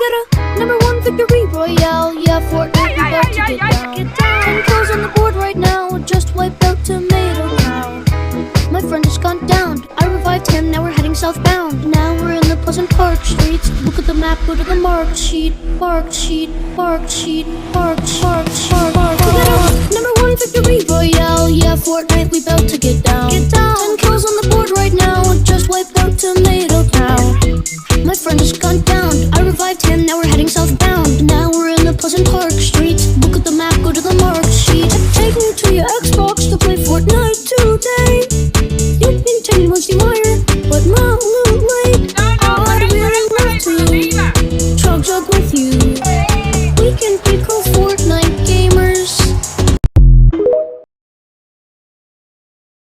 got a number one victory royale. Yeah, Fortnite, we about to get down. 10 kills on the board right now. Just wiped out Tomato Cow. My friend has gone down. I revived him, now we're heading southbound. Now we're in the Pleasant Park streets. Look at the map, go to the mark sheet. Mark sheet, mark sheet, mark, mark, mark, mark. We got a number one victory royale. Yeah, Fortnite, we about to get down. 10 kills on the board right now. Just wiped out Tomato Cow. My friend has gone down. I revived him, now we're heading southbound. Now we're in the Pleasant Park streets. Look at the map, go to the mark sheet. Take me to your Xbox to play Fortnite today. You've been taking Muncie Meyer, but Mom